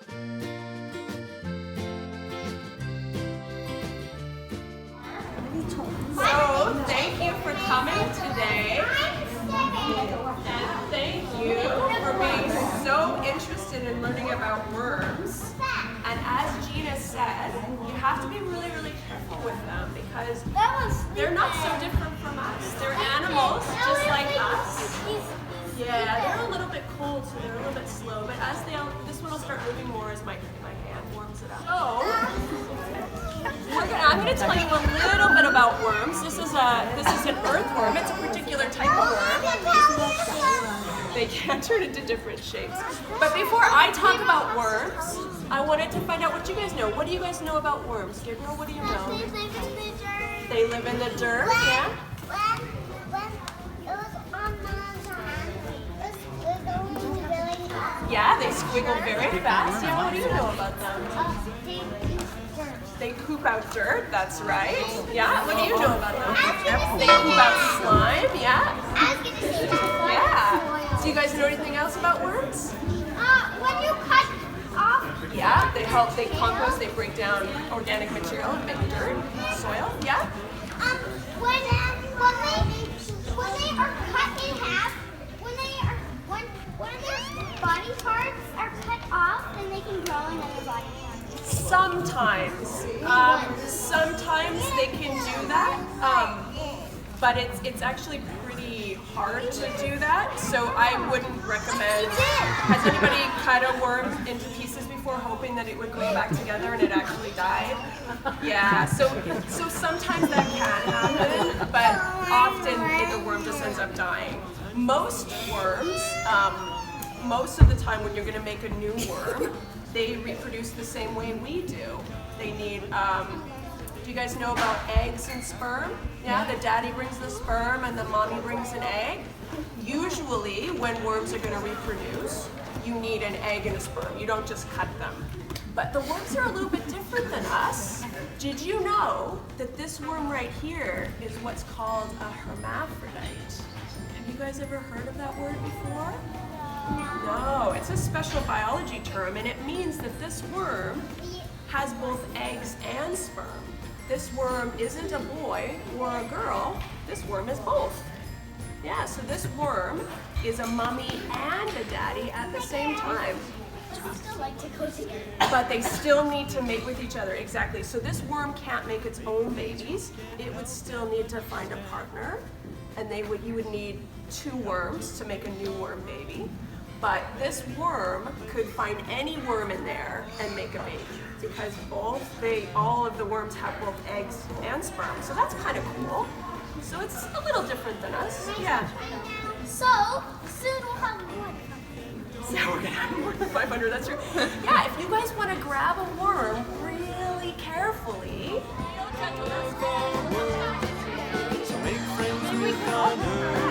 So, thank you for coming today. And thank you for being so interested in learning about worms. And as Gina said, you have to be really, really careful with them because they're not so different from us. They're animals just like us. Yeah, they're a little bit cold, so they're a little bit slow. But as this one will start moving more as my hand warms it up. So, I'm going to tell you a little bit about worms. This is an earthworm. It's a particular type of worm. They can turn into different shapes. But before I talk about worms, I wanted to find out what you guys know. What do you guys know about worms? Gabriel, what do you know? They live in the dirt. They live in the dirt, yeah? When it was on the hand, it was going really fast. Yeah, they squiggle very fast. Yeah, what do you know about them? They eat dirt. They poop out dirt, that's right. Yeah, what do you know about them? They poop out slime, yeah? I was gonna say Yeah. Do you guys know anything else about worms? when you cut off, Yeah, they compost, they break down organic material and make dirt, soil, yeah? when they are cut in half, when their body parts are cut off, then they can grow another body part. Sometimes. Sometimes they can do that, but it's actually pretty hard to do that, so I wouldn't recommend. Has anybody cut a worm into pieces before hoping that it would grow back together and it actually died? Yeah, so sometimes that can happen, but often the worm just ends up dying. Most worms, most of the time when you're going to make a new worm, they reproduce the same way we do. They need, do you guys know about eggs and sperm? Yeah, the daddy brings the sperm and the mommy brings an egg. Usually when worms are going to reproduce, you need an egg and a sperm. You don't just cut them. But the worms are a little bit different than us. Did you know that this worm right here is what's called a hermaphrodite? Have you guys ever heard of that word before? No, it's a special biology term, and it means that this worm has both eggs and sperm. This worm isn't a boy or a girl, this worm is both. Yeah, so this worm is a mommy and a daddy at the same time. They still like to go together. But they still need to mate with each other, exactly. So this worm can't make its own babies. It would still need to find a partner, and you would need two worms to make a new worm baby. But this worm could find any worm in there and make a baby because all of the worms have both eggs and sperm. So that's kind of cool. So it's a little different than us. Yeah. So soon we'll have more. So we're gonna have more than 500. That's true. Yeah. If you guys want to grab a worm really carefully. So make friends with others.